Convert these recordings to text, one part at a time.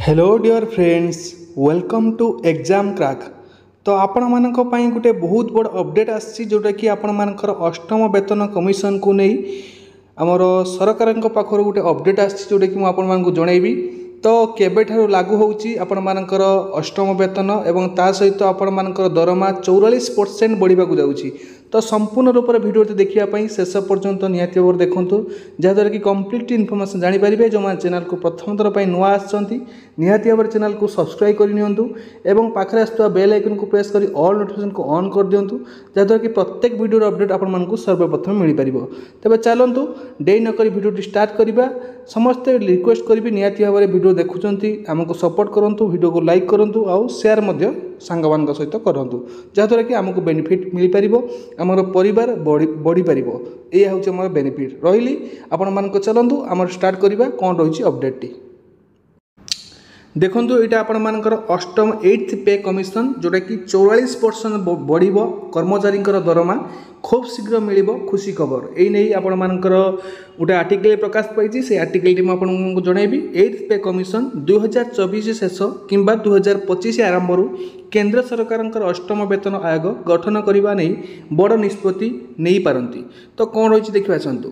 Hello dear friends, welcome to exam crack. तो आपण मानक पई गोटे बहुत बड़ अपडेट आसी जोटा कि आपण मानकर अष्टम वेतन कमिशन को नहीं आमर सरकार पाखर गोटे अपडेट आसी जोटा कि आपण मानक जनइबी। तो केबे ठारू लागू होउची आपण मानकर अष्टम वेतन एवं ता सहित आपण मानकर दरमा 44% बढ़िबा को जाउची। तो संपूर्ण रूप से भिडियो देखिए शेष पर्यंत निहाती भाव देखूँ जहाँद्वारा कि कंप्लीट इनफॉरमेशन जानीपारे। जो मैंने चैनल को प्रथम थर पर नुआ आहाती भाव चैनल को सब्सक्राइब करनियंतु एवं पाखरे आसुवा बेल आइकन को प्रेस कर ऑल नोटिफिकेशन को ऑन कर दिंतु जहाँद्वारा कि प्रत्येक वीडियो अपडेट आपको सर्वप्रथम मिल पार। तेज चलतु डे नक भिडियो स्टार्ट करवा। समस्ते रिक्वेस्ट करी निहाती भाव वीडियो देखुं आमको सपोर्ट करूँ, वीडियो को लाइक करूँ और शेयर सांग मान सहित करूँ जहाँद्वारा कि आमको बेनिफिट मिल पार, आमर परिवार बढ़ी पार। यह हूँ आम बेनिफिट रही। आपण मान चलतु आम स्टार्ट करवा कौन रही अपडेट देखु। यहाँ आपण मानकर अष्टम 8th पे कमिशन जोटा कि 44% बढ़ कर्मचारी दरमा खूब शीघ्र मिल खुशी खबर। यही नहीं आपण मानकर गोटे आर्टिकल प्रकाश पाई से आर्टिकल मुझे जनइबी। 8th पे कमिशन 2024 शेष कि 2025 आरंभ केंद्र सरकार अष्टम वेतन आयोग गठन करने नहीं बड़ निष्पत्ति नहीं पारती। तो कौन रही देखा आसतु।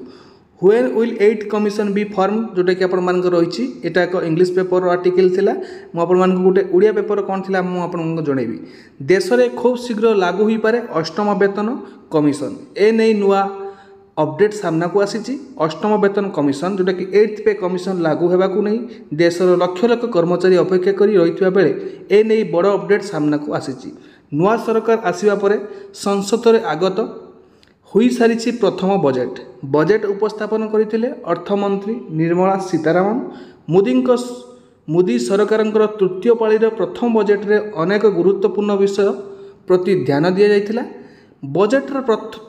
When will 8th commission be form जोटा कि आपण मानक रही एटा एक इंग्लिश पेपर आर्टिकल थिला। मुझे गोटे उड़िया पेपर कौन थी मुझे जनइबी। देश में खूब शीघ्र लागू हो पारे अष्टम वेतन कमिशन ए नहीं नुआ अपडेट सामना को आसी। अष्टम वेतन कमिशन जोटा कि 8th पे कमिशन लागू होगा नहीं देशर लक्ष लक्ष कर्मचारी अपेक्षा कर रही बेले ए नहीं बड़ अपडेट सामना को आसी। नुआ सरकार आसवा पर संसद में आगत हो सारी प्रथम बजेट उपस्थापन करते अर्थमंत्री निर्मला सीतारामन। मोदी सरकार तृतीय पाळीर प्रथम बजेट रे अनेक गुरुत्वपूर्ण विषय प्रति ध्यान दि जाइथिला। बजेट्र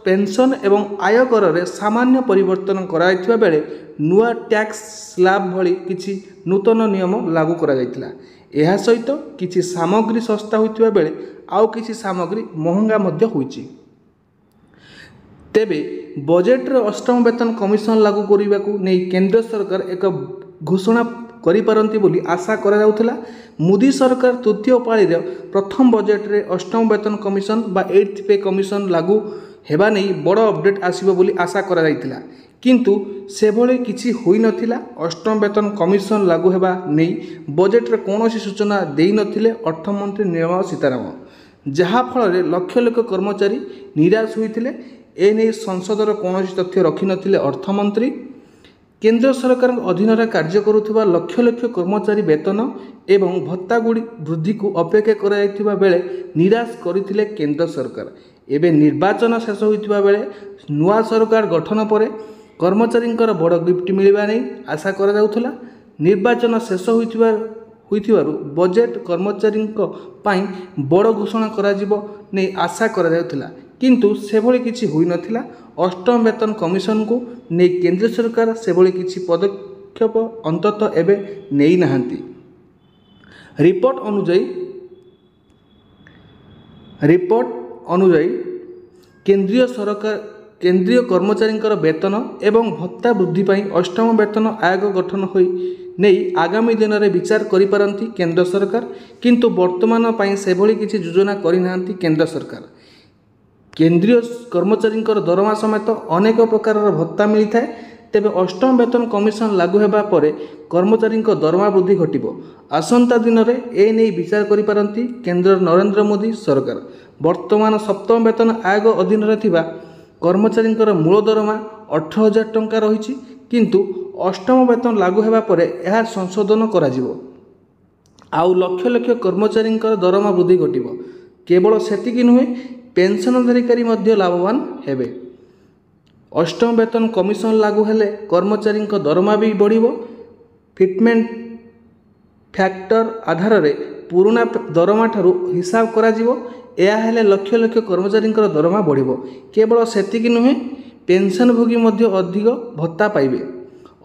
पेंशन एवं आयकर रे सामान्य परिवर्तन कराइथिबा बेले नुआ टैक्स स्लैब भली किछि नूतन नियम लागू करा जाइथिला। एहा सहित किछि सामग्री सस्ता होइथिबा बेले आउ किछि सामग्री महंगा मध्य होइछि। तेबे बजेट्रे अष्टम वेतन कमिशन लागू करने को नहीं केंद्र सरकार एक घोषणा करिपारंती बोली आशा करा जाउथला। मोदी सरकार तृतीय पाळीर प्रथम बजेट्रे अष्टम वेतन कमिशन बा 8th पे कमिशन लागू हेबा नहीं बड़ अपडेट आसीबो बोली आशा करा जाइथिला, किंतु से भले किछि होई नथिला। अष्टम वेतन कमिशन लागू हेबा नहीं बजेट्रे कौनसी सूचना देई नथिले अर्थमंत्री निर्मला सीतारामन, जहा फल लक्ष लक्ष कर्मचारी निराश होइथिले। एने संसदर कौन तथ्य रखि नथिले अर्थमंत्री। केंद्र सरकार अधीन कार्य करुवा लक्ष लक्ष कर्मचारी वेतन एवं भत्ता गुड़ी वृद्धि को अपेक्षा कराइथिबा बेले निराश करथिले केंद्र सरकार। एबे निर्वाचन शेष होइथिबा बेले नुआ सरकार गठन पर कर्मचारी बड़ गिफ्ट मिलवा नहीं आशा करा जाउथला। निर्वाचन शेष होइथिबारु बजेट कर्मचारी पई बड़ घोषणा करा जिवो नहीं आशा करा जाउथला, किंतु से भली किछि होई नथिला। अष्टम वेतन कमिशन को नहीं केंद्र सरकार से भली किछि पदक्षेप अंततः एबे नहीं नाहंती। रिपोर्ट अनुଯାयी केंद्रीय कर्मचारी वेतन एवं भत्ता वृद्धि पाई अष्टम वेतन आयोग गठन होई नहीं आगामी दिन में विचार करिपारंती केंद्र सरकार, किंतु वर्तमान पाई से भली किछि योजना करि नाहंती केंद्र सरकार। केंद्रीय कर्मचारी दरमा समेत अनेक प्रकार भत्ता मिलता है। तेबे अष्टम वेतन कमिशन लागू होगा पर कर्मचारी दरमा वृद्धि घटिबो। आसंता दिन में ए नहीं विचार करिपारंती केंद्र नरेंद्र मोदी सरकार। वर्तमान सप्तम वेतन आयोग अधीन थिबा कर्मचारी मूल दरमा 18,000 टंका रही, किंतु अष्टम वेतन लागू होगा पर यह संशोधन करा जिवो। आउ लक्ष लक्ष कर्मचारी दरमा वृद्धि घटिबो। केवल सेतिकी नुहे पेंशनधारिकारी मध्य लाभवान हेबे। अष्टम वेतन कमिशन लागू हेले कर्मचारी दरमा भी बढ़िबो। फिटमेंट फैक्टर आधार रे पुराना दरमा ठारू हिसाब करा जिवो। या हेले लक्ष लक्ष कर्मचारी दरमा बढ़िबो। केवल सेतिकी नुहे पेंशनभोगी मध्य अधिक भत्ता पाइबे।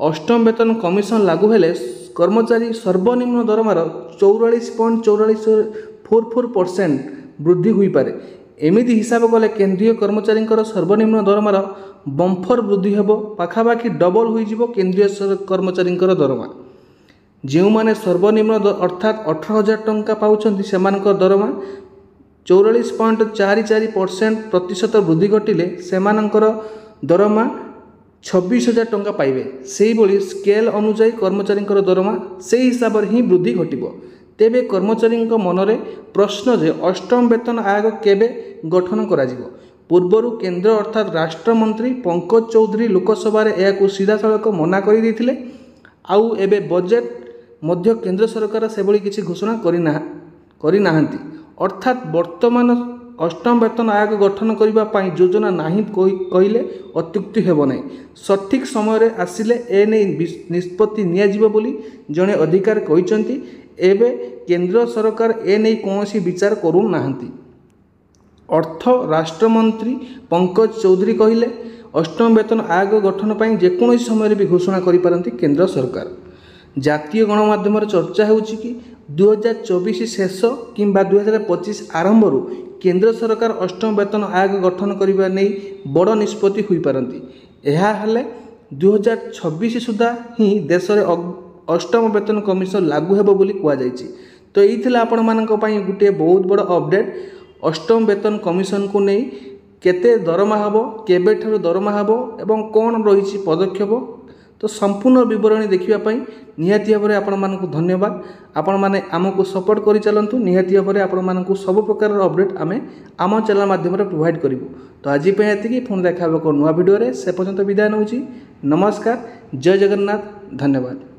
अष्टम वेतन कमिशन लागू हेले कर्मचारी सर्वनिम्न दरमार 44.44% वृद्धि हुई पारे। एमिति हिसाब कले केंद्रीय कर्मचारी सर्वनिम्न दरमार बम्फर वृद्धि हेबो। पाखापाखि डबल होइजिवो केंद्रीय कर्मचारी दरमा। जो मैंने सर्वनिम्न अर्थात 18,000 टंका पाँच से दरमा 44.44% वृद्धि घटिले से दरमा 26,000 टंका पाइबे। से ही स्केल अनुजाई कर्मचारी दरमा से हिसाब से ही वृद्धि घटब। तेबे कर्मचारी मनरे प्रश्न जे अष्टम वेतन आयोग केबे गठन करा जिवो। पूर्वर केंद्र अर्थात राष्ट्रमंत्री पंकज चौधरी लोकसभा यह सीधा सड़क मना कर आउ एबे बजेट मध्य केंद्र सरकार से किसी घोषणा करना अर्थात वर्तमान अष्टम वेतन आयोग गठन करने योजना नहीं कहले अत्युक्ति हेब नहीं। सठिक समय आसिले एने निष्पत्ति नियाजिबो बोली जड़े अधिकारी कहते। एबे केंद्र सरकार एने कौन विचार करूना। अर्थ राष्ट्रमंत्री पंकज चौधरी कहले अष्टम वेतन आयोग गठन पर जेकोसी समय भी घोषणा करिपारंती केंद्र सरकार। जातीय गणमाध्यम चर्चा होउछि कि 2024 शेष किंबा 2025 आरंभ केंद्र सरकार अष्टम वेतन आयोग गठन करने नहीं बड़ निष्पत्ति हुई पारंती। यह हेले 2026 सुधा ही देश में अष्टम वेतन कमिशन लागू हेबो बोली कुआ जायछि। तो ये आपण मानक पई गुटे बहुत बड़ अपडेट। अष्टम वेतन कमिशन को नहीं केते दरमा हेबो, केबे ठारू दरमा हेबो एवं कौन रही पदक्षेप तो संपूर्ण विवरणी देखिबा पई निहाती भाव में आपण मानक धन्यवाद। आपण माने आमको सपोर्ट करि चलंतु। निहाती भाव में आपण मानक सब प्रकार अपडेट आमे आम चैनल माध्यम प्रोवाइड करिवु। तो आज पे एतिकी पुणी देखा नुआ वीडियो से पर्यंत विदाय नउछि। नमस्कार, जय जगन्नाथ, धन्यवाद।